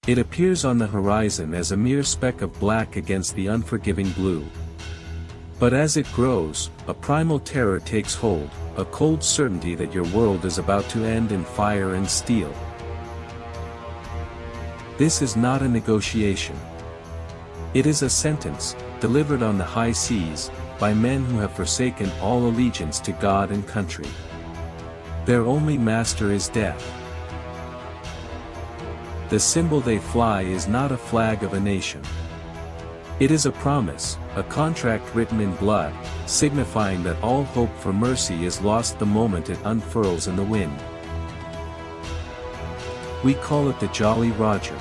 It appears on the horizon as a mere speck of black against the unforgiving blue. But as it grows, a primal terror takes hold, a cold certainty that your world is about to end in fire and steel. This is not a negotiation. It is a sentence, delivered on the high seas, by men who have forsaken all allegiance to God and country. Their only master is death. The symbol they fly is not a flag of a nation. It is a promise, a contract written in blood, signifying that all hope for mercy is lost the moment it unfurls in the wind. We call it the Jolly Roger.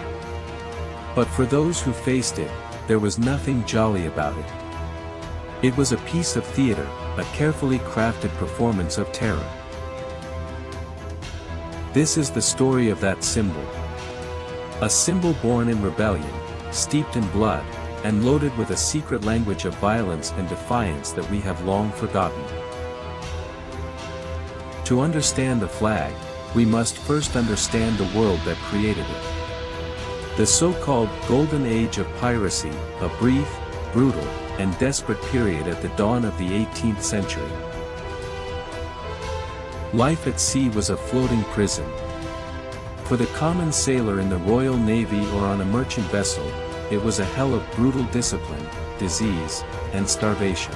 But for those who faced it, there was nothing jolly about it. It was a piece of theater, a carefully crafted performance of terror. This is the story of that symbol. A symbol born in rebellion, steeped in blood, and loaded with a secret language of violence and defiance that we have long forgotten. To understand the flag, we must first understand the world that created it. The so-called Golden Age of Piracy, a brief, brutal, and desperate period at the dawn of the 18th century. Life at sea was a floating prison. For the common sailor in the Royal Navy or on a merchant vessel, it was a hell of brutal discipline, disease, and starvation.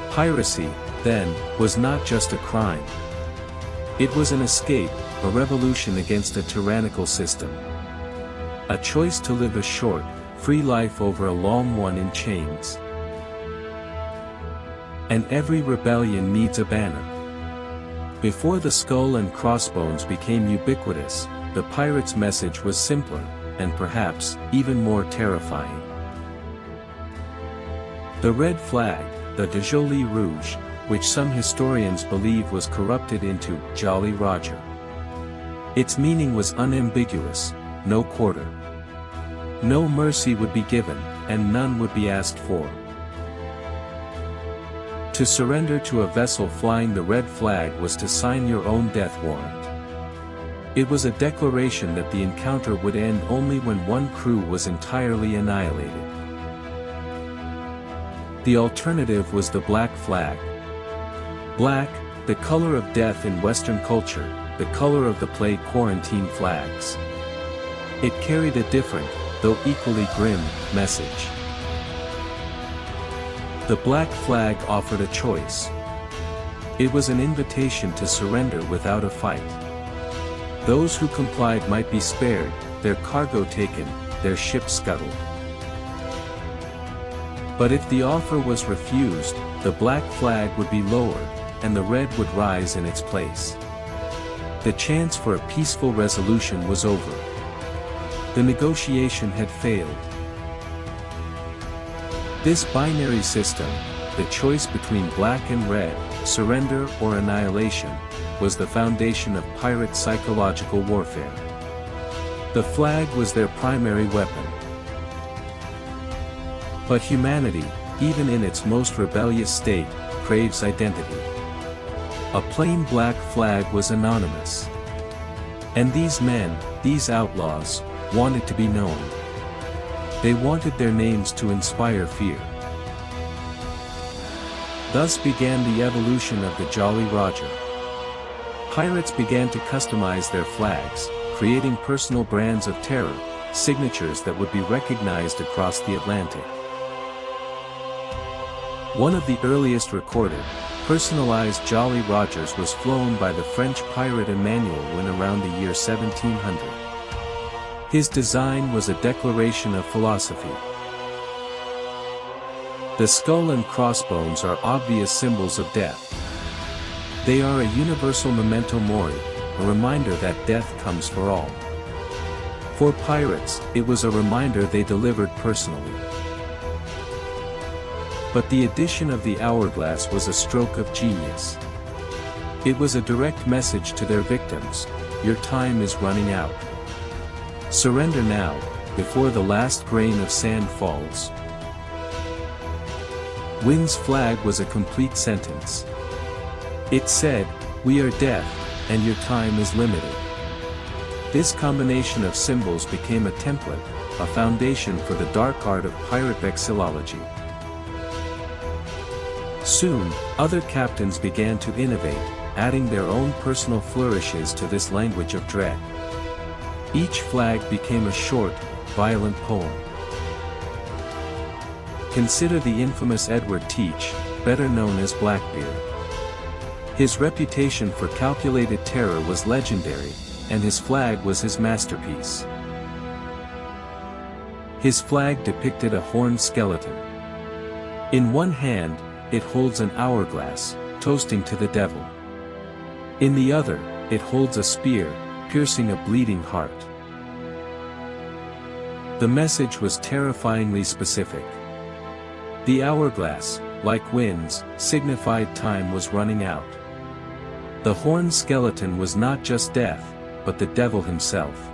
Piracy, then, was not just a crime. It was an escape, a revolution against a tyrannical system. A choice to live a short, free life over a long one in chains. And every rebellion needs a banner. Before the skull and crossbones became ubiquitous, the pirate's message was simpler, and perhaps, even more terrifying. The red flag, the Jolly Rouge, which some historians believe was corrupted into Jolly Roger. Its meaning was unambiguous: no quarter. No mercy would be given, and none would be asked for. To surrender to a vessel flying the red flag was to sign your own death warrant. It was a declaration that the encounter would end only when one crew was entirely annihilated. The alternative was the black flag. Black, the color of death in Western culture, the color of the plague quarantine flags. It carried a different, though equally grim, message. The black flag offered a choice. It was an invitation to surrender without a fight. Those who complied might be spared, their cargo taken, their ship scuttled. But if the offer was refused, the black flag would be lowered, and the red would rise in its place. The chance for a peaceful resolution was over. The negotiation had failed. This binary system, the choice between black and red, surrender or annihilation, was the foundation of pirate psychological warfare. The flag was their primary weapon. But humanity, even in its most rebellious state, craves identity. A plain black flag was anonymous. And these men, these outlaws, wanted to be known. They wanted their names to inspire fear. Thus began the evolution of the Jolly Roger. Pirates began to customize their flags, creating personal brands of terror, signatures that would be recognized across the Atlantic. One of the earliest recorded, personalized Jolly Rogers was flown by the French pirate Emmanuel when around the year 1700. His design was a declaration of philosophy. The skull and crossbones are obvious symbols of death. They are a universal memento mori, a reminder that death comes for all. For pirates, it was a reminder they delivered personally. But the addition of the hourglass was a stroke of genius. It was a direct message to their victims: your time is running out. Surrender now, before the last grain of sand falls. Wind's flag was a complete sentence. It said, we are death, and your time is limited. This combination of symbols became a template, a foundation for the dark art of pirate vexillology. Soon, other captains began to innovate, adding their own personal flourishes to this language of dread. Each flag became a short, violent poem. Consider the infamous Edward Teach, better known as Blackbeard. His reputation for calculated terror was legendary, and his flag was his masterpiece. His flag depicted a horned skeleton. In one hand, it holds an hourglass, toasting to the devil. In the other, it holds a spear, piercing a bleeding heart. The message was terrifyingly specific. The hourglass, like winds, signified time was running out. The horned skeleton was not just death, but the devil himself.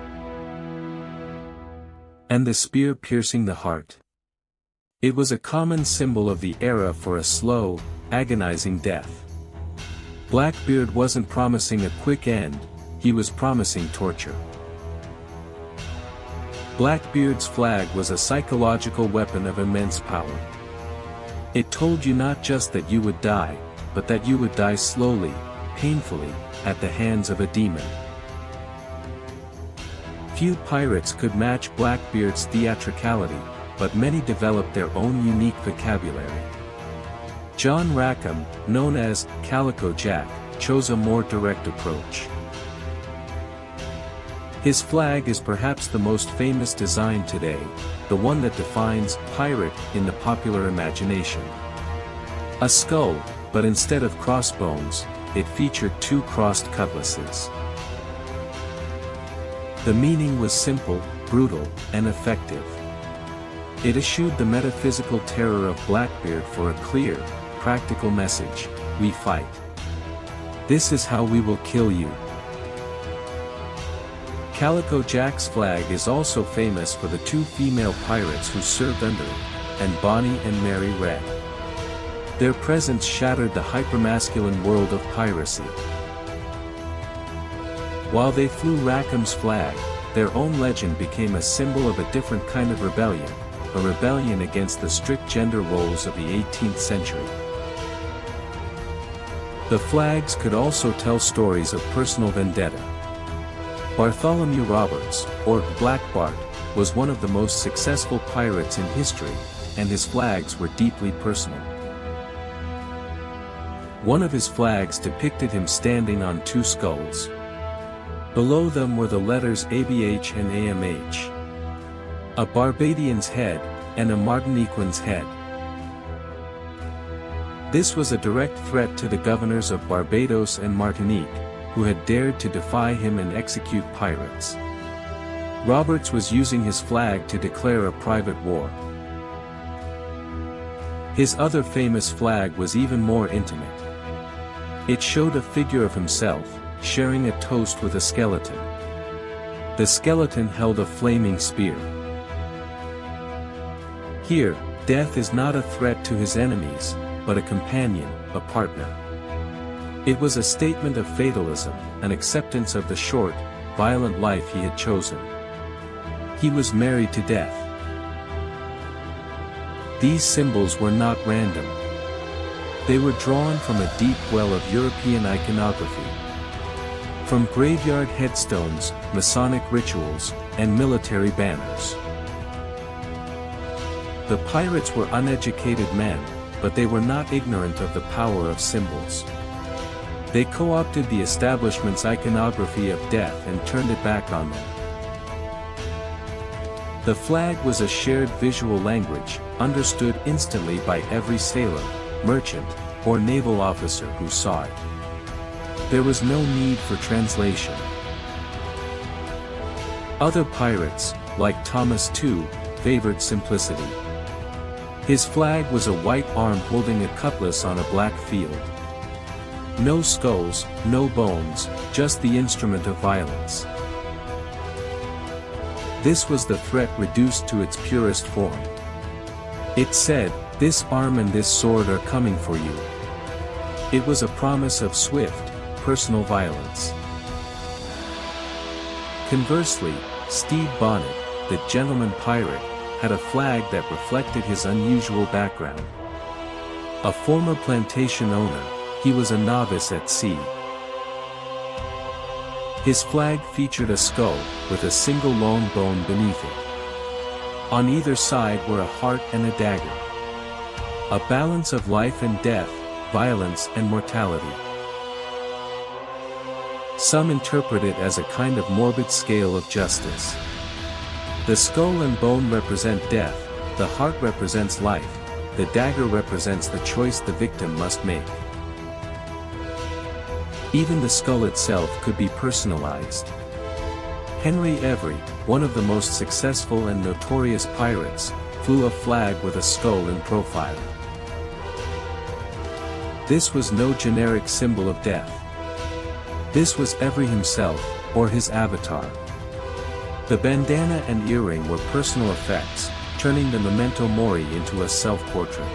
And the spear piercing the heart. It was a common symbol of the era for a slow, agonizing death. Blackbeard wasn't promising a quick end, he was promising torture. Blackbeard's flag was a psychological weapon of immense power. It told you not just that you would die, but that you would die slowly, painfully, at the hands of a demon. Few pirates could match Blackbeard's theatricality, but many developed their own unique vocabulary. John Rackham, known as Calico Jack, chose a more direct approach. His flag is perhaps the most famous design today, the one that defines pirate in the popular imagination. A skull, but instead of crossbones, it featured two crossed cutlasses. The meaning was simple, brutal, and effective. It eschewed the metaphysical terror of Blackbeard for a clear, practical message: we fight. This is how we will kill you. Calico Jack's flag is also famous for the two female pirates who served under it, and Bonnie and Mary Red. Their presence shattered the hypermasculine world of piracy. While they flew Rackham's flag, their own legend became a symbol of a different kind of rebellion, a rebellion against the strict gender roles of the 18th century. The flags could also tell stories of personal vendetta. Bartholomew Roberts, or Black Bart, was one of the most successful pirates in history, and his flags were deeply personal. One of his flags depicted him standing on two skulls. Below them were the letters ABH and AMH. A Barbadian's head, and a Martiniquan's head. This was a direct threat to the governors of Barbados and Martinique, who had dared to defy him and execute pirates. Roberts was using his flag to declare a private war. His other famous flag was even more intimate. It showed a figure of himself, sharing a toast with a skeleton. The skeleton held a flaming spear. Here, death is not a threat to his enemies, but a companion, a partner. It was a statement of fatalism, an acceptance of the short, violent life he had chosen. He was married to death. These symbols were not random. They were drawn from a deep well of European iconography. From graveyard headstones, Masonic rituals, and military banners. The pirates were uneducated men, but they were not ignorant of the power of symbols. They co-opted the establishment's iconography of death and turned it back on them. The flag was a shared visual language, understood instantly by every sailor, merchant, or naval officer who saw it. There was no need for translation. Other pirates, like Thomas II, favored simplicity. His flag was a white arm holding a cutlass on a black field. No skulls, no bones, just the instrument of violence. This was the threat reduced to its purest form. It said, "This arm and this sword are coming for you." It was a promise of swift, personal violence. Conversely, Stede Bonnet, the gentleman pirate, had a flag that reflected his unusual background. A former plantation owner, he was a novice at sea. His flag featured a skull, with a single long bone beneath it. On either side were a heart and a dagger. A balance of life and death, violence and mortality. Some interpret it as a kind of morbid scale of justice. The skull and bone represent death, the heart represents life, the dagger represents the choice the victim must make. Even the skull itself could be personalized. Henry Every, one of the most successful and notorious pirates, flew a flag with a skull in profile. This was no generic symbol of death. This was Every himself, or his avatar. The bandana and earring were personal effects, turning the memento mori into a self-portrait.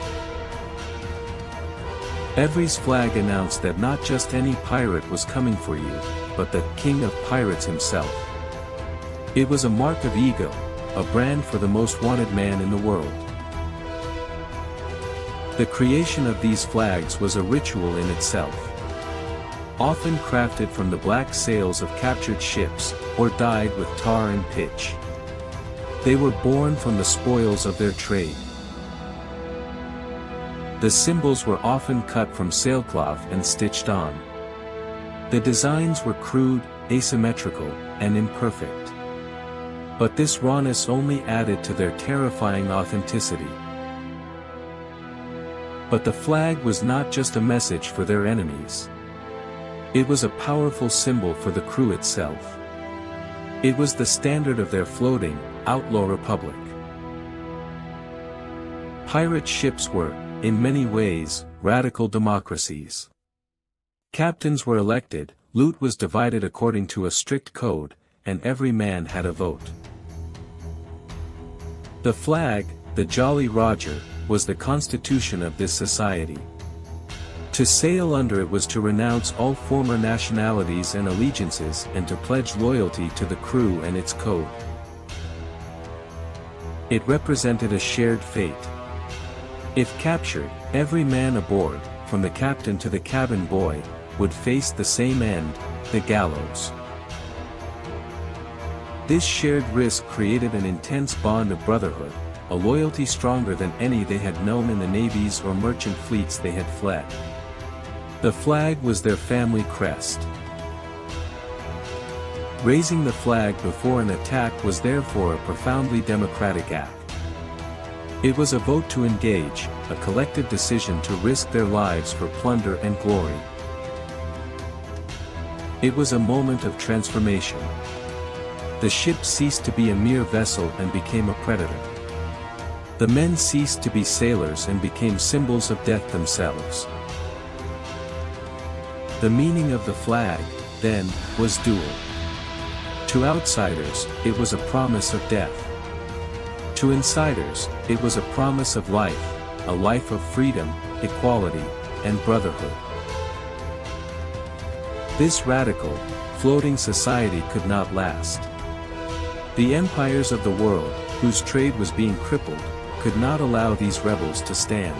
Every's flag announced that not just any pirate was coming for you, but the King of Pirates himself. It was a mark of ego, a brand for the most wanted man in the world. The creation of these flags was a ritual in itself. Often crafted from the black sails of captured ships, or dyed with tar and pitch. They were born from the spoils of their trade. The symbols were often cut from sailcloth and stitched on. The designs were crude, asymmetrical, and imperfect. But this rawness only added to their terrifying authenticity. But the flag was not just a message for their enemies. It was a powerful symbol for the crew itself. It was the standard of their floating, outlaw republic. Pirate ships were, in many ways, radical democracies. Captains were elected, loot was divided according to a strict code, and every man had a vote. The flag, the Jolly Roger, was the constitution of this society. To sail under it was to renounce all former nationalities and allegiances and to pledge loyalty to the crew and its code. It represented a shared fate. If captured, every man aboard, from the captain to the cabin boy, would face the same end, the gallows. This shared risk created an intense bond of brotherhood, a loyalty stronger than any they had known in the navies or merchant fleets they had fled. The flag was their family crest. Raising the flag before an attack was therefore a profoundly democratic act. It was a vote to engage, a collective decision to risk their lives for plunder and glory. It was a moment of transformation. The ship ceased to be a mere vessel and became a predator. The men ceased to be sailors and became symbols of death themselves. The meaning of the flag, then, was dual. To outsiders, it was a promise of death. To insiders, it was a promise of life, a life of freedom, equality, and brotherhood. This radical, floating society could not last. The empires of the world, whose trade was being crippled, could not allow these rebels to stand.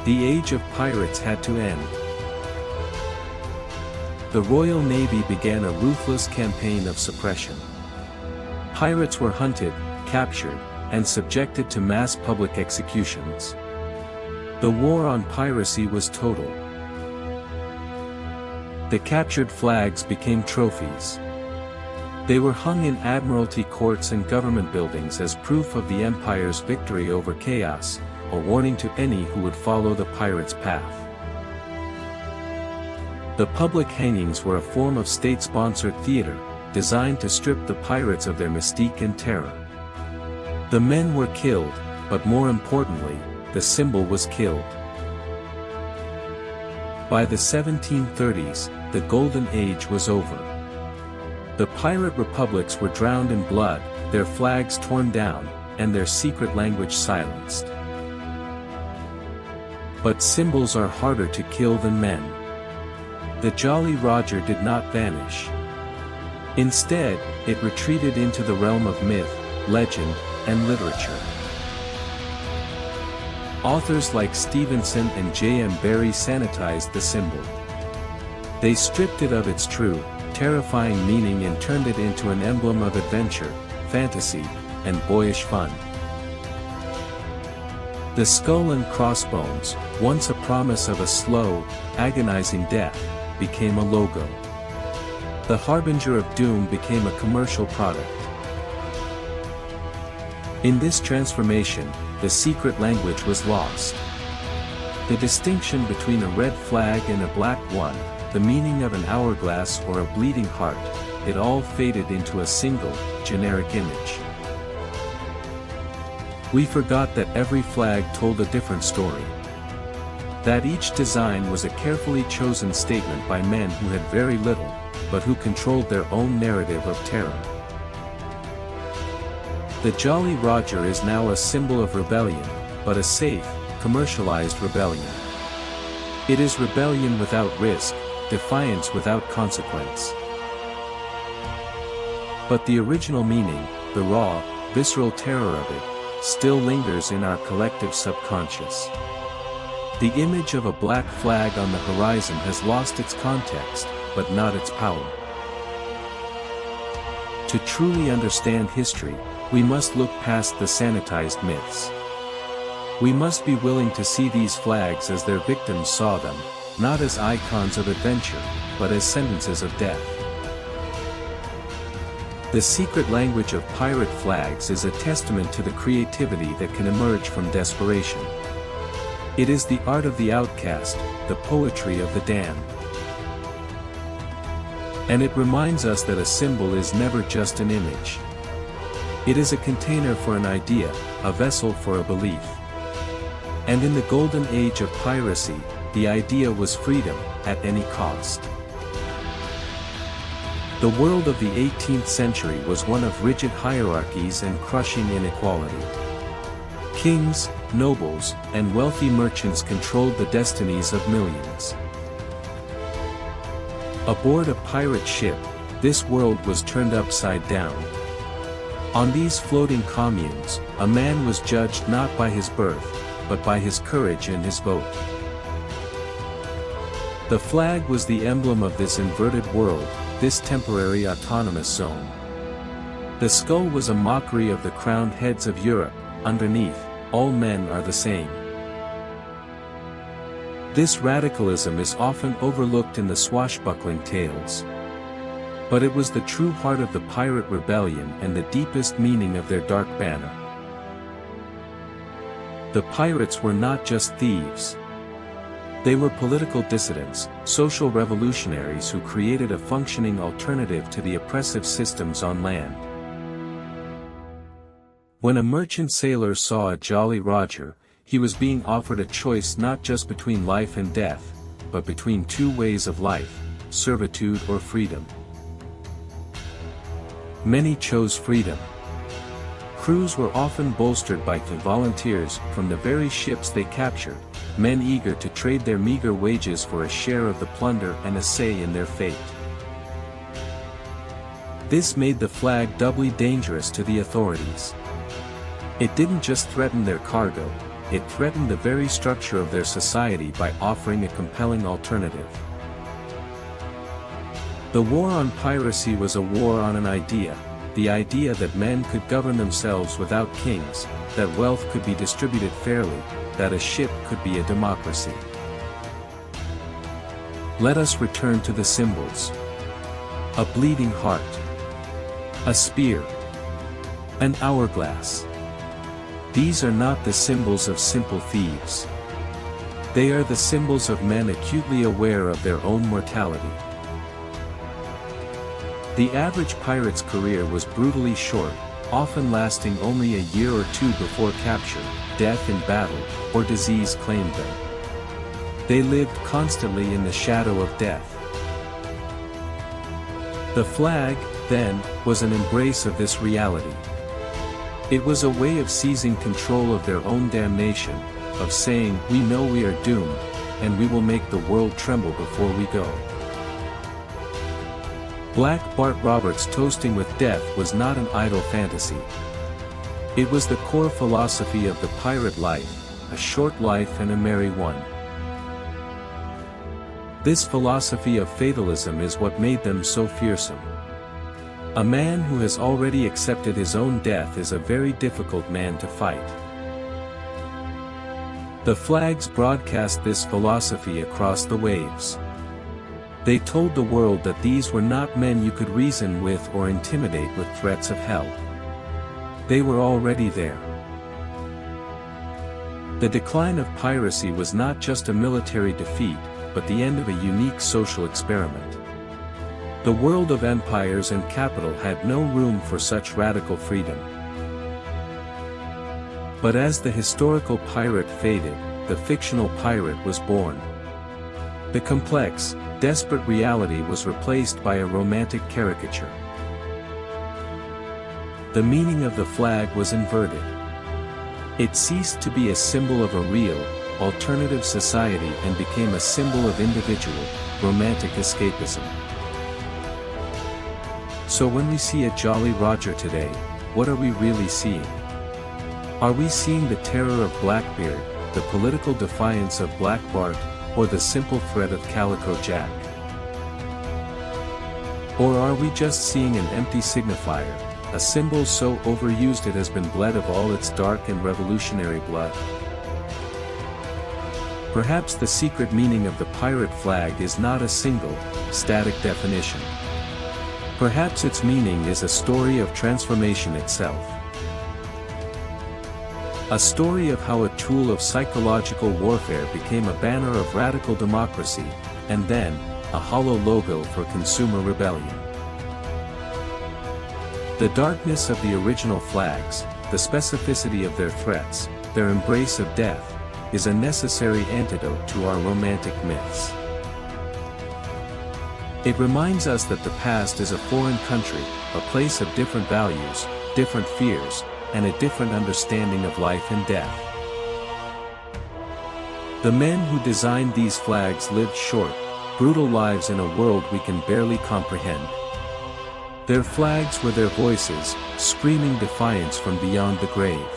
The age of pirates had to end. The Royal Navy began a ruthless campaign of suppression. Pirates were hunted, captured, and subjected to mass public executions. The war on piracy was total. The captured flags became trophies. They were hung in admiralty courts and government buildings as proof of the empire's victory over chaos, a warning to any who would follow the pirates' path. The public hangings were a form of state-sponsored theater, designed to strip the pirates of their mystique and terror. The men were killed, but more importantly, the symbol was killed. By the 1730s, the Golden Age was over. The pirate republics were drowned in blood, their flags torn down, and their secret language silenced. But symbols are harder to kill than men. The Jolly Roger did not vanish. Instead, it retreated into the realm of myth, legend, and literature. Authors like Stevenson and J.M. Barrie sanitized the symbol. They stripped it of its true, terrifying meaning and turned it into an emblem of adventure, fantasy, and boyish fun. The skull and crossbones, once a promise of a slow, agonizing death, became a logo. The harbinger of doom became a commercial product. In this transformation, the secret language was lost. The distinction between a red flag and a black one, the meaning of an hourglass or a bleeding heart, it all faded into a single, generic image. We forgot that every flag told a different story. That each design was a carefully chosen statement by men who had very little, but who controlled their own narrative of terror. The Jolly Roger is now a symbol of rebellion, but a safe, commercialized rebellion. It is rebellion without risk, defiance without consequence. But the original meaning, the raw, visceral terror of it, still lingers in our collective subconscious. The image of a black flag on the horizon has lost its context, but not its power. To truly understand history, we must look past the sanitized myths. We must be willing to see these flags as their victims saw them, not as icons of adventure, but as sentences of death. The secret language of pirate flags is a testament to the creativity that can emerge from desperation. It is the art of the outcast, the poetry of the damned. And it reminds us that a symbol is never just an image. It is a container for an idea, a vessel for a belief. And in the Golden Age of Piracy, the idea was freedom, at any cost. The world of the 18th century was one of rigid hierarchies and crushing inequality. Kings, nobles, and wealthy merchants controlled the destinies of millions. Aboard a pirate ship, this world was turned upside down. On these floating communes, a man was judged not by his birth, but by his courage and his vote. The flag was the emblem of this inverted world, this temporary autonomous zone. The skull was a mockery of the crowned heads of Europe. Underneath, all men are the same. This radicalism is often overlooked in the swashbuckling tales. But it was the true heart of the pirate rebellion and the deepest meaning of their dark banner. The pirates were not just thieves. They were political dissidents, social revolutionaries who created a functioning alternative to the oppressive systems on land. When a merchant sailor saw a Jolly Roger, he was being offered a choice not just between life and death, but between two ways of life, servitude or freedom. Many chose freedom. Crews were often bolstered by volunteers from the very ships they captured, men eager to trade their meager wages for a share of the plunder and a say in their fate. This made the flag doubly dangerous to the authorities. It didn't just threaten their cargo, it threatened the very structure of their society by offering a compelling alternative. The war on piracy was a war on an idea, the idea that men could govern themselves without kings, that wealth could be distributed fairly, that a ship could be a democracy. Let us return to the symbols. A bleeding heart. A spear. An hourglass. These are not the symbols of simple thieves. They are the symbols of men acutely aware of their own mortality. The average pirate's career was brutally short, often lasting only a year or two before capture, death in battle, or disease claimed them. They lived constantly in the shadow of death. The flag, then, was an embrace of this reality. It was a way of seizing control of their own damnation, of saying, "We know we are doomed, and we will make the world tremble before we go." Black Bart Roberts' toasting with death was not an idle fantasy. It was the core philosophy of the pirate life, a short life and a merry one. This philosophy of fatalism is what made them so fearsome. A man who has already accepted his own death is a very difficult man to fight. The flags broadcast this philosophy across the waves. They told the world that these were not men you could reason with or intimidate with threats of hell. They were already there. The decline of piracy was not just a military defeat, but the end of a unique social experiment. The world of empires and capital had no room for such radical freedom. But as the historical pirate faded, the fictional pirate was born. The complex, desperate reality was replaced by a romantic caricature. The meaning of the flag was inverted. It ceased to be a symbol of a real, alternative society and became a symbol of individual, romantic escapism. So when we see a Jolly Roger today, what are we really seeing? Are we seeing the terror of Blackbeard, the political defiance of Black Bart, or the simple threat of Calico Jack? Or are we just seeing an empty signifier, a symbol so overused it has been bled of all its dark and revolutionary blood? Perhaps the secret meaning of the pirate flag is not a single, static definition. Perhaps its meaning is a story of transformation itself. A story of how a tool of psychological warfare became a banner of radical democracy, and then, a hollow logo for consumer rebellion. The darkness of the original flags, the specificity of their threats, their embrace of death, is a necessary antidote to our romantic myths. It reminds us that the past is a foreign country, a place of different values, different fears, and a different understanding of life and death. The men who designed these flags lived short, brutal lives in a world we can barely comprehend. Their flags were their voices, screaming defiance from beyond the grave.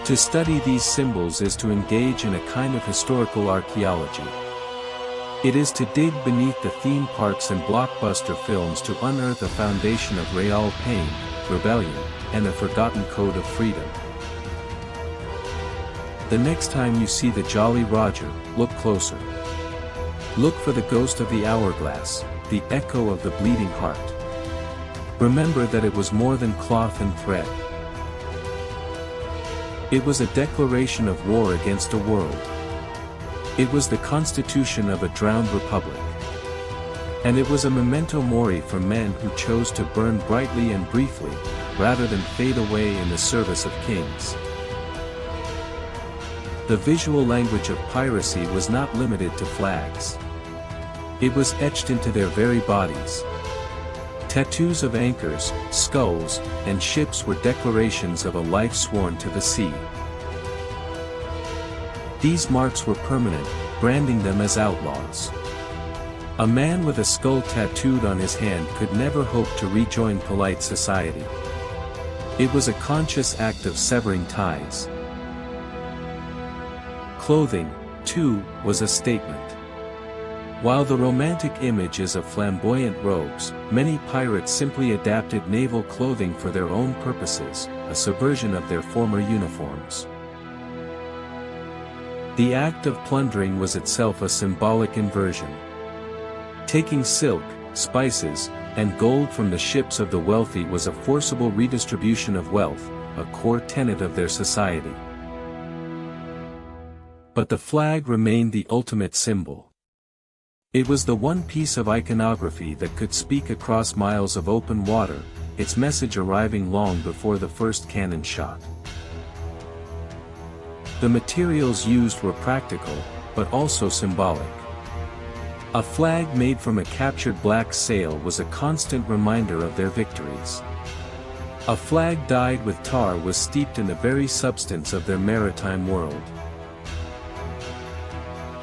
To study these symbols is to engage in a kind of historical archaeology. It is to dig beneath the theme parks and blockbuster films to unearth a foundation of real pain, rebellion, and a forgotten code of freedom. The next time you see the Jolly Roger, look closer. Look for the ghost of the hourglass, the echo of the bleeding heart. Remember that it was more than cloth and thread. It was a declaration of war against a world. It was the constitution of a drowned republic. And it was a memento mori for men who chose to burn brightly and briefly, rather than fade away in the service of kings. The visual language of piracy was not limited to flags. It was etched into their very bodies. Tattoos of anchors, skulls, and ships were declarations of a life sworn to the sea. These marks were permanent, branding them as outlaws. A man with a skull tattooed on his hand could never hope to rejoin polite society. It was a conscious act of severing ties. Clothing, too, was a statement. While the romantic image is of flamboyant robes, many pirates simply adapted naval clothing for their own purposes, a subversion of their former uniforms. The act of plundering was itself a symbolic inversion. Taking silk, spices, and gold from the ships of the wealthy was a forcible redistribution of wealth, a core tenet of their society. But the flag remained the ultimate symbol. It was the one piece of iconography that could speak across miles of open water, its message arriving long before the first cannon shot. The materials used were practical, but also symbolic. A flag made from a captured black sail was a constant reminder of their victories. A flag dyed with tar was steeped in the very substance of their maritime world.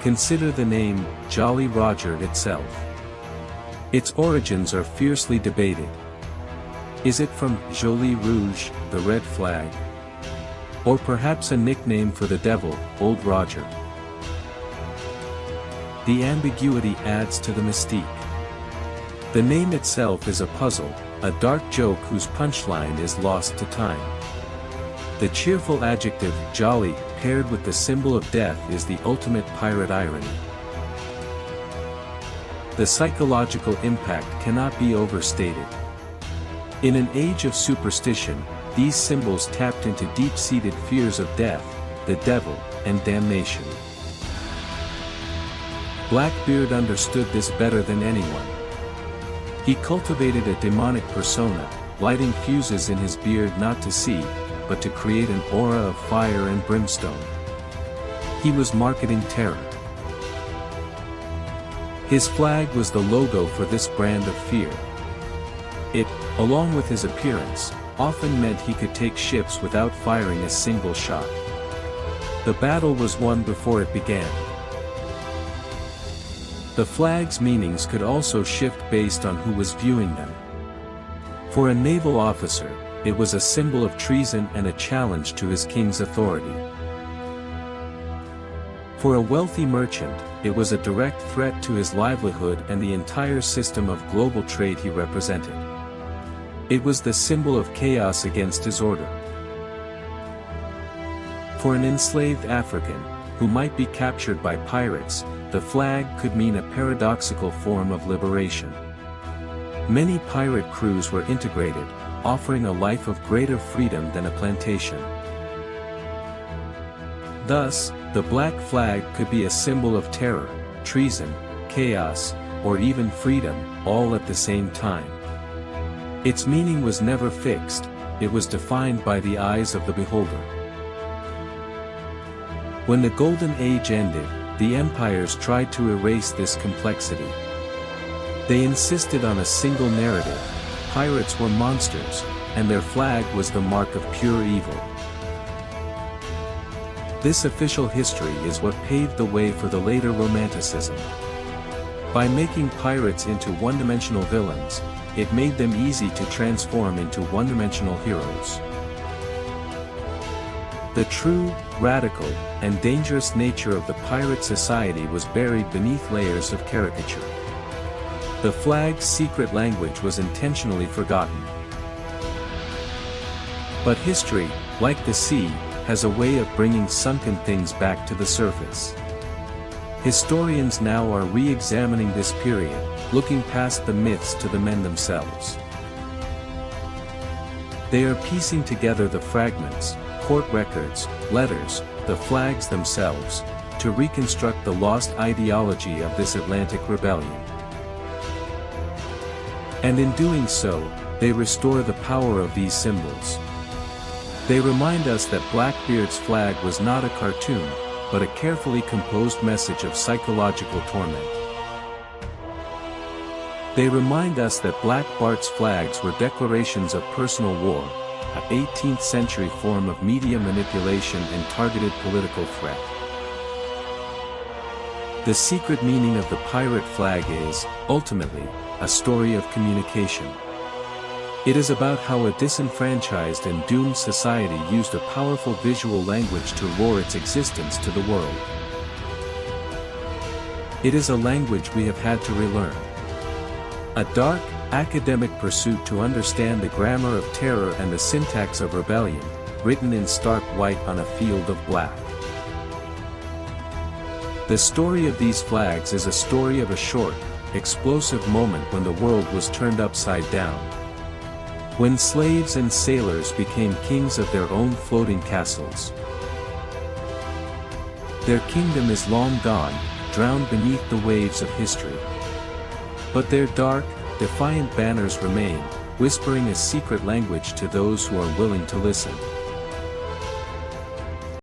Consider the name, Jolly Roger itself. Its origins are fiercely debated. Is it from Jolie Rouge, the red flag? Or perhaps a nickname for the devil, Old Roger? The ambiguity adds to the mystique. The name itself is a puzzle, a dark joke whose punchline is lost to time. The cheerful adjective, jolly, paired with the symbol of death is the ultimate pirate irony. The psychological impact cannot be overstated. In an age of superstition, these symbols tapped into deep-seated fears of death, the devil, and damnation. Blackbeard understood this better than anyone. He cultivated a demonic persona, lighting fuses in his beard not to see, but to create an aura of fire and brimstone. He was marketing terror. His flag was the logo for this brand of fear. It, along with his appearance, often meant he could take ships without firing a single shot. The battle was won before it began. The flag's meanings could also shift based on who was viewing them. For a naval officer, it was a symbol of treason and a challenge to his king's authority. For a wealthy merchant, it was a direct threat to his livelihood and the entire system of global trade he represented. It was the symbol of chaos against disorder. For an enslaved African, who might be captured by pirates, the flag could mean a paradoxical form of liberation. Many pirate crews were integrated, offering a life of greater freedom than a plantation. Thus, the black flag could be a symbol of terror, treason, chaos, or even freedom, all at the same time. Its meaning was never fixed, it was defined by the eyes of the beholder. When the Golden Age ended, the empires tried to erase this complexity. They insisted on a single narrative: pirates were monsters, and their flag was the mark of pure evil. This official history is what paved the way for the later Romanticism. By making pirates into one-dimensional villains, it made them easy to transform into one-dimensional heroes. The true, radical, and dangerous nature of the pirate society was buried beneath layers of caricature. The flag's secret language was intentionally forgotten. But history, like the sea, has a way of bringing sunken things back to the surface. Historians now are re-examining this period, looking past the myths to the men themselves. They are piecing together the fragments, court records, letters, the flags themselves, to reconstruct the lost ideology of this Atlantic rebellion. And in doing so, they restore the power of these symbols. They remind us that Blackbeard's flag was not a cartoon, but a carefully composed message of psychological torment. They remind us that Black Bart's flags were declarations of personal war, an 18th century form of media manipulation and targeted political threat. The secret meaning of the pirate flag is, ultimately, a story of communication. It is about how a disenfranchised and doomed society used a powerful visual language to lure its existence to the world. It is a language we have had to relearn. A dark, academic pursuit to understand the grammar of terror and the syntax of rebellion, written in stark white on a field of black. The story of these flags is a story of a short, explosive moment when the world was turned upside down. When slaves and sailors became kings of their own floating castles. Their kingdom is long gone, drowned beneath the waves of history. But their dark, defiant banners remain, whispering a secret language to those who are willing to listen.